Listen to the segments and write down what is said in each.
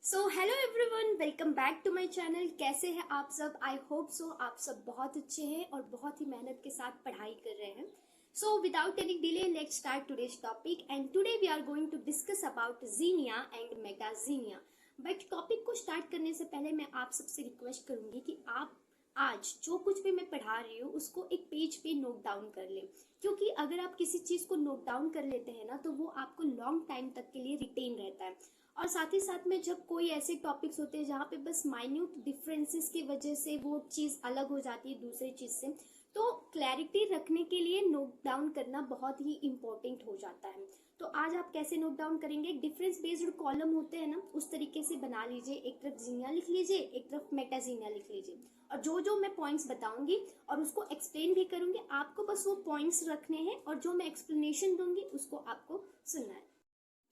So hello everyone, welcome back to my channel. कैसे हैं आप सब? आई होप सो आप सब बहुत अच्छे हैं और बहुत ही मेहनत के साथ पढ़ाई कर रहे हैं। So without any delay let's start today's topic and today we are going to discuss about xenia and metaxenia. But topic को स्टार्ट करने से पहले मैं आप सबसे रिक्वेस्ट करूंगी कि आप आज जो कुछ भी मैं पढ़ा रही हूँ उसको एक पेज पे नोट डाउन कर लें, क्योंकि अगर आप किसी चीज को नोट डाउन कर लेते हैं ना तो वो आपको लॉन्ग टाइम तक के लिए रिटेन रहता है। और साथ ही साथ में जब कोई ऐसे टॉपिक्स होते हैं जहाँ पे बस माइन्यूट डिफरेंसेस की वजह से वो चीज़ अलग हो जाती है दूसरी चीज़ से, तो क्लैरिटी रखने के लिए नोट डाउन करना बहुत ही इम्पोर्टेंट हो जाता है। तो आज आप कैसे नोट डाउन करेंगे? डिफरेंस बेस्ड कॉलम होते हैं ना, उस तरीके से बना लीजिए। एक तरफ जीनिया लिख लीजिए, एक तरफ मेटाजीनिया लिख लीजिए, और जो जो मैं पॉइंट्स बताऊंगी और उसको एक्सप्लेन भी करूंगी, आपको बस वो पॉइंट्स रखने हैं और जो मैं एक्सप्लेनेशन दूंगी उसको आपको सुनना है।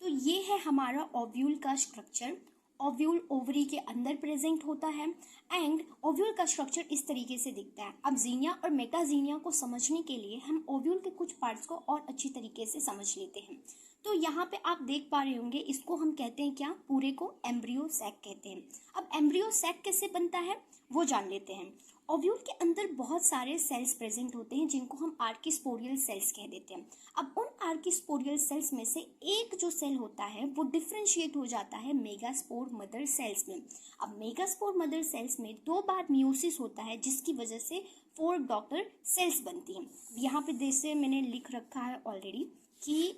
तो ये है हमारा ओव्यूल का स्ट्रक्चर। ओव्यूल ओवरी के अंदर प्रेजेंट होता है एंड ओव्यूल का स्ट्रक्चर इस तरीके से दिखता है। अब जीनिया और मेटाजीनिया को समझने के लिए हम ओव्यूल के कुछ पार्ट्स को और अच्छी तरीके से समझ लेते हैं। तो यहाँ पे आप देख पा रहे होंगे, इसको हम कहते हैं क्या? पूरे को एम्ब्रियो सैक कहते हैं। अब एम्ब्रियो सैक कैसे बनता है वो जान लेते हैं। ओव्यूल के अंदर बहुत सारे सेल्स प्रेजेंट होते हैं जिनको हम आर्किस्पोरियल सेल्स कह देते हैं। अब उन आर्किस्पोरियल सेल्स में से एक जो सेल होता है वो डिफ्रेंशिएट हो जाता है मेगास्पोर मदर सेल्स में। अब मेगास्पोर मदर सेल्स में 2 बार मियोसिस होता है जिसकी वजह से 4 डॉटर सेल्स बनती हैं। यहाँ पे जैसे मैंने लिख रखा है ऑलरेडी कि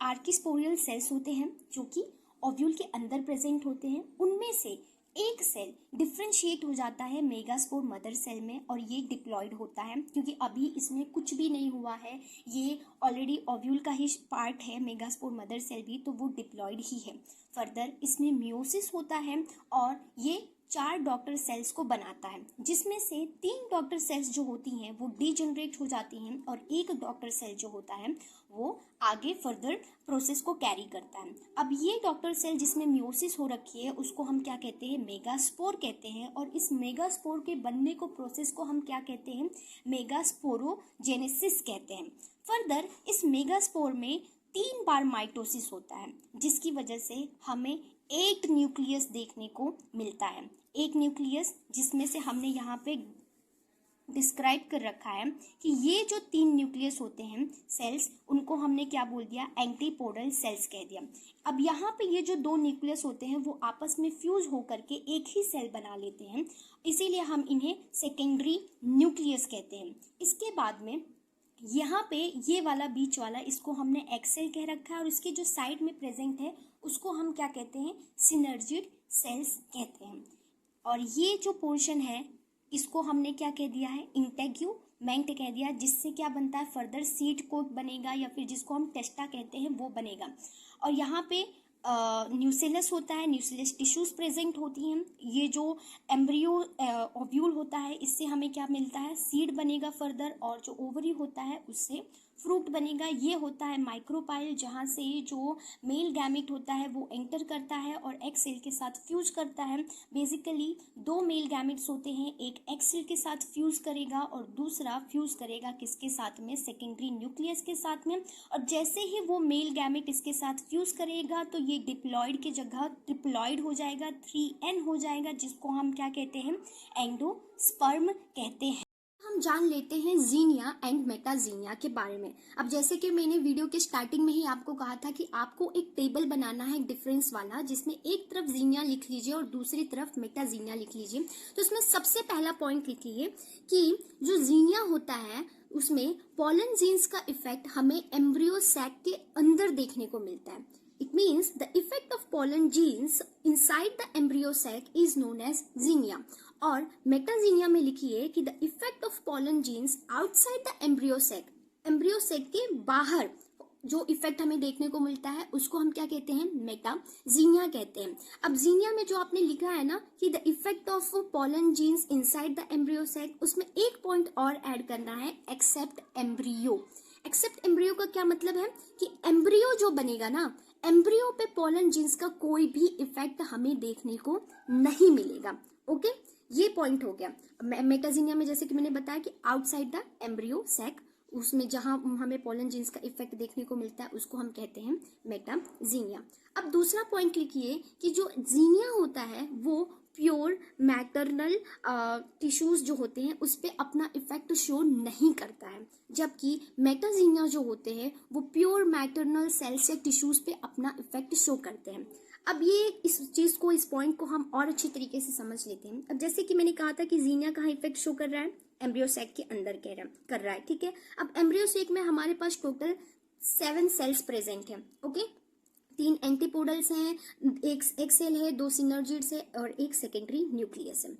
आर्किस्पोरियल सेल्स होते हैं जो कि ओव्यूल के अंदर प्रेजेंट होते हैं। उनमें से एक सेल डिफ्रेंशिएट हो जाता है मेगास्पोर मदर सेल में और ये डिप्लॉयड होता है, क्योंकि अभी इसमें कुछ भी नहीं हुआ है, ये ऑलरेडी ओव्यूल का ही पार्ट है। मेगास्पोर मदर सेल भी तो वो डिप्लॉयड ही है। फर्दर इसमें मियोसिस होता है और ये 4 डॉटर सेल्स को बनाता है, जिसमें से 3 डॉटर सेल्स जो होती हैं वो डीजनरेट हो जाती हैं और एक डॉटर सेल जो होता है वो आगे फर्दर प्रोसेस को कैरी करता है। अब ये डॉटर सेल जिसमें मियोसिस हो रखी है उसको हम क्या कहते हैं? मेगास्पोर कहते हैं। और इस मेगास्पोर के बनने को प्रोसेस को हम क्या कहते हैं? मेगास्पोरोजेनेसिस कहते हैं। फर्दर इस मेगास्पोर में 3 बार माइटोसिस होता है, जिसकी वजह से हमें एक न्यूक्लियस देखने को मिलता है। एक न्यूक्लियस जिसमें से हमने यहाँ पे डिस्क्राइब कर रखा है कि ये जो 3 न्यूक्लियस होते हैं सेल्स, उनको हमने क्या बोल दिया? एंटीपोडल सेल्स कह दिया। अब यहाँ पे ये जो 2 न्यूक्लियस होते हैं वो आपस में फ्यूज होकर के एक ही सेल बना लेते हैं, इसीलिए हम इन्हें सेकेंडरी न्यूक्लियस कहते हैं। इसके बाद में यहाँ पे ये वाला बीच वाला, इसको हमने एक्सेल कह रखा है और इसके जो साइड में प्रेजेंट है उसको हम क्या कहते हैं? सिनर्जिड सेल्स कहते हैं। और ये जो पोर्शन है इसको हमने क्या कह दिया है? इंटेग्यूमेंट कह दिया, जिससे क्या बनता है? फर्दर सीड कोट बनेगा या फिर जिसको हम टेस्टा कहते हैं वो बनेगा। और यहाँ पे न्यूसेलस होता है, न्यूसेलस टिश्यूज प्रेजेंट होती हैं। ये जो एम्ब्रियो ओव्यूल होता है इससे हमें क्या मिलता है? सीड बनेगा फर्दर, और जो ओवरी होता है उससे फ्रूट बनेगा। ये होता है माइक्रोपाइल, जहाँ से जो मेल गैमेट होता है वो एंटर करता है और एग सेल के साथ फ्यूज करता है। बेसिकली 2 मेल गैमेट्स होते हैं, एक एग सेल के साथ फ्यूज करेगा और दूसरा फ्यूज करेगा किसके साथ में? सेकेंडरी न्यूक्लियस के साथ में। और जैसे ही वो मेल गैमेट इसके साथ फ्यूज करेगा तो ये डिप्लॉयड की जगह ट्रिप्लॉयड हो जाएगा, 3n हो जाएगा, जिसको हम क्या कहते हैं? एंडोस्पर्म कहते हैं। हम जान लेते हैं जीनिया एंड मेटाजीनिया के बारे में। अब जैसे कि मैंने वीडियो के स्टार्टिंग में ही आपको कहा था कि आपको एक टेबल बनाना है डिफरेंस वाला, जिसमें एक तरफ जीनिया लिख लीजिए और दूसरी तरफ मेटाजीनिया लिख लीजिए। तो इसमें सबसे पहला पॉइंट लिखिए कि जो जीनिया होता है उसमें पॉलन जीन्स का इफेक्ट हमें एम्ब्रियो सैक के अंदर देखने को मिलता है। It means the effect of pollen genes inside the embryo sac is known as xenia. और मेटाजीनिया में लिखिए कि the effect of pollen genes outside the embryo sac के बाहर जो इफेक्ट हमें देखने को मिलता है उसको हम क्या कहते हैं? मेटाजीनिया कहते हैं। अब जीनिया में जो आपने लिखा है ना कि the effect of pollen genes inside the embryo sac, उसमें एक पॉइंट और ऐड करना है, एक्सेप्ट एम्ब्रियो। एक्सेप्ट एम्ब्रियो का क्या मतलब है? कि एम्ब्रियो जो बनेगा ना, एम्ब्रियो पे पॉलन जीन्स का कोई भी इफेक्ट हमें देखने को नहीं मिलेगा। ओके, ये पॉइंट हो गया। मेटाजीनिया में जैसे कि मैंने बताया कि आउटसाइड द एम्ब्रियो सैक, उसमें जहां हमें पॉलन जीन्स का इफेक्ट देखने को मिलता है उसको हम कहते हैं मेटाजीनिया। अब दूसरा पॉइंट लिखिए कि जो जीनिया होता है वो प्योर मैटरनल टिश्यूज जो होते हैं उस पर अपना इफेक्ट शो नहीं करता है, जबकि मेटाजीनिया जो होते हैं वो प्योर मैटरनल सेल्स या टिश्यूज पे अपना इफेक्ट शो करते हैं। अब ये इस चीज को, इस पॉइंट को हम और अच्छी तरीके से समझ लेते हैं। अब जैसे कि मैंने कहा था कि जीनिया कहाँ इफेक्ट शो कर रहा है, एम्ब्रियो सैक के अंदर कर रहा है, ठीक है। अब एम्ब्रियो सैक में हमारे पास टोटल 7 सेल्स प्रेजेंट है, ओके। 3 एंटीपोडल्स हैं, एक सेल है, 2 सिनर्जिड्स है और एक सेकेंडरी न्यूक्लियस है।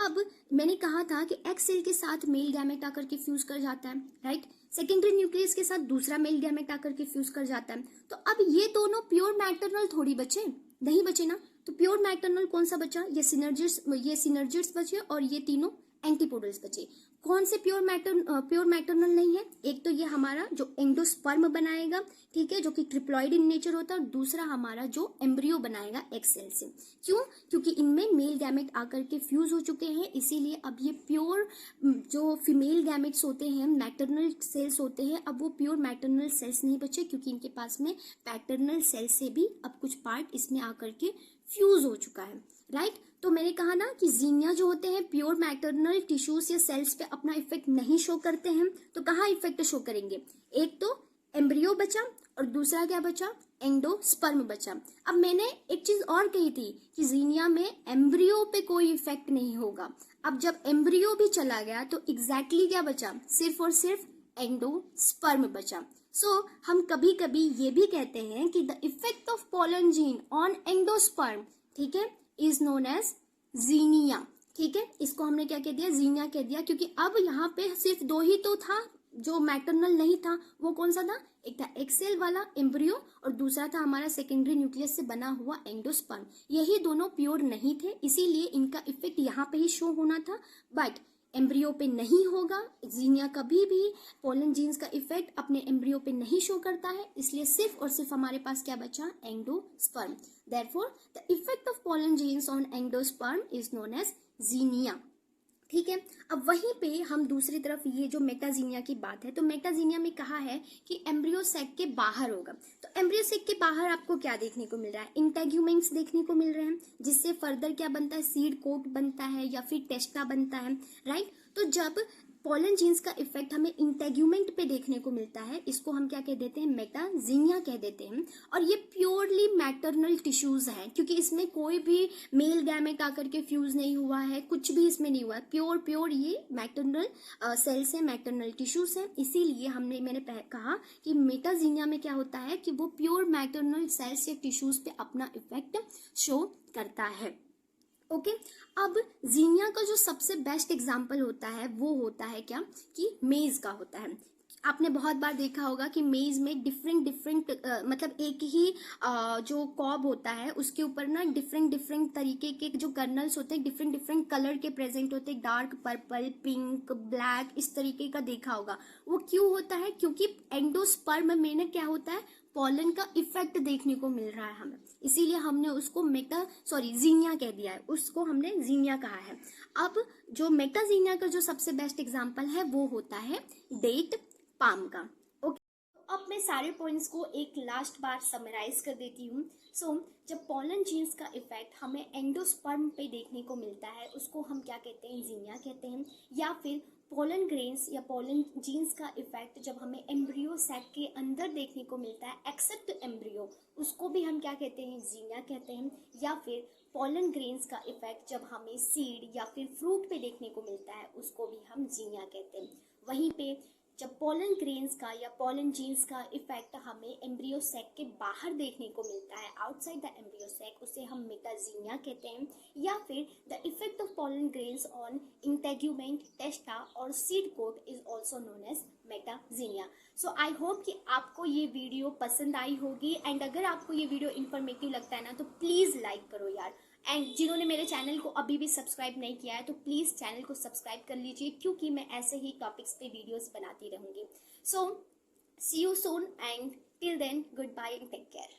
अब मैंने कहा था कि एक सेल के साथ मेल गैमेट आकर के फ्यूज कर जाता है, राइट। सेकेंडरी न्यूक्लियस के साथ दूसरा मेल गैमेट आकर के फ्यूज कर जाता है। तो अब ये दोनों प्योर मैटरनल थोड़ी बचे, नहीं बचे ना। तो प्योर मैटरनल कौन सा बचा, ये सिनर्जिड्स बचे और ये तीनों एंटीपोडल्स बचे। कौन से प्योर मैटरनल नहीं है, एक तो ये हमारा जो एंडोस्पर्म बनाएगा, ठीक है, जो कि ट्रिप्लॉइड इन नेचर होता है, और दूसरा हमारा जो एम्ब्रियो बनाएगा एक सेल से। क्यों? क्योंकि इनमें मेल गैमेट आकर के फ्यूज हो चुके हैं, इसीलिए अब ये प्योर जो फीमेल गैमेट्स होते हैं, मैटरनल सेल्स होते हैं, अब वो प्योर मैटरनल सेल्स नहीं बचे, क्योंकि इनके पास में पैटर्नल सेल से भी अब कुछ पार्ट इसमें आकर के फ्यूज हो चुका है, राइट। तो मैंने कहा ना कि जीनिया जो होते हैं प्योर मैटरनल टिश्यूज या सेल्स पे अपना इफेक्ट नहीं शो करते हैं। तो कहाँ इफेक्ट शो करेंगे, एक तो एम्ब्रियो बचा और दूसरा क्या बचा, एंडोस्पर्म बचा। अब मैंने एक चीज और कही थी कि जीनिया में एम्ब्रियो पे कोई इफेक्ट नहीं होगा। अब जब एम्ब्रियो भी चला गया तो एग्जैक्टली क्या बचा, सिर्फ और सिर्फ एंडोस्पर्म बचा। सो हम कभी कभी ये भी कहते हैं कि the effect of pollen gene on endosperm, ठीक है, इज नोन एज जीनिया, ठीक है। इसको हमने क्या कह दिया, जीनिया कह दिया, क्योंकि अब यहाँ पे सिर्फ 2 ही तो था जो मैटरनल नहीं था। वो कौन सा था, एक था एक सेल वाला एम्ब्रियो और दूसरा था हमारा सेकेंडरी न्यूक्लियस से बना हुआ एंडोस्पर्म। यही दोनों प्योर नहीं थे, इसीलिए इनका इफेक्ट यहाँ पे ही शो होना था, बट एम्ब्रियो पे नहीं होगा। जीनिया कभी भी पोलन जीन्स का इफेक्ट अपने एम्ब्रियो पे नहीं शो करता है, इसलिए सिर्फ और सिर्फ हमारे पास क्या बचा, endosperm. Therefore, the effect of pollen genes on endosperm is known as जीनिया, ठीक है। अब वहीं पे हम दूसरी तरफ ये जो मेटाजीनिया की बात है, तो मेटाजीनिया में कहा है कि एम्ब्रियो सैक के बाहर होगा। तो एम्ब्रियो सैक के बाहर आपको क्या देखने को मिल रहा है, इंटेग्यूमेंट्स देखने को मिल रहे हैं, जिससे फर्दर क्या बनता है, सीड कोट बनता है या फिर टेस्टा बनता है, राइट। तो जब पोलन जीन्स का इफेक्ट हमें इंटेग्यूमेंट पे देखने को मिलता है, इसको हम क्या कह देते हैं, मेटाजीनिया कह देते हैं। और ये प्योरली मैटरनल टिश्यूज है, क्योंकि इसमें कोई भी मेल गैमेट आकर के फ्यूज नहीं हुआ है, कुछ भी इसमें नहीं हुआ है, प्योर ये मैटरनल सेल्स है, मैटरनल टिश्यूज है। इसीलिए मैंने कहा कि मेटाजीनिया में क्या होता है कि वो प्योर मैटरनल सेल्स या टिश्यूज पे अपना इफेक्ट शो करता है, ओके। अब जीनिया का जो सबसे बेस्ट एग्जाम्पल होता है वो होता है क्या, कि मेज का होता है। आपने बहुत बार देखा होगा कि मेज में डिफरेंट मतलब एक ही जो कॉब होता है उसके ऊपर ना डिफरेंट तरीके के जो कर्नल्स होते हैं, डिफरेंट कलर के प्रेजेंट होते हैं, डार्क पर्पल, पिंक, ब्लैक, इस तरीके का देखा होगा। वो क्यों होता है, क्योंकि एंडोस्पर्म में क्या होता है, पोलन का इफेक्ट देखने को मिल रहा है हमें, इसीलिए हमने उसको जीनिया कह दिया है, उसको हमने जीनिया कहा है। अब जो मेटाजीनिया का जो सबसे बेस्ट एग्जांपल है वो होता है डेट पाम का, ओके। अब मैं सारे पॉइंट्स को एक लास्ट बार समराइज कर देती हूँ। जब पोलन जीन्स का इफेक्ट हमें एंडोस्पर्म पे देखने को मिलता है उसको हम क्या कहते हैं, जीनिया कहते हैं। या फिर पोलन ग्रेन्स या पोलन जीन्स का इफेक्ट जब हमें एम्ब्रियो सैक के अंदर देखने को मिलता है एक्सेप्ट एम्ब्रियो, उसको भी हम क्या कहते हैं, जीनिया कहते हैं। या फिर पोलन ग्रेन्स का इफेक्ट जब हमें सीड या फिर फ्रूट पे देखने को मिलता है उसको भी हम जीनिया कहते हैं। वहीं पे जब पोलन ग्रेन्स का या पोलन जीन्स का इफेक्ट हमें एम्ब्रियो सैक के बाहर देखने को मिलता है, आउटसाइड द एम्ब्रियो सैक, उसे हम मेटाजीनिया कहते हैं। या फिर the effect of pollen grains on integument, testa और seed coat is also known as metaxenia. So I hope कि आपको ये वीडियो पसंद आई होगी, एंड अगर आपको ये वीडियो इन्फॉर्मेटिव लगता है ना तो प्लीज़ लाइक करो यार। एंड जिन्होंने मेरे चैनल को अभी भी सब्सक्राइब नहीं किया है तो प्लीज़ चैनल को सब्सक्राइब कर लीजिए, क्योंकि मैं ऐसे ही टॉपिक्स पे वीडियोस बनाती रहूँगी। So see you soon and till then good bye and take care.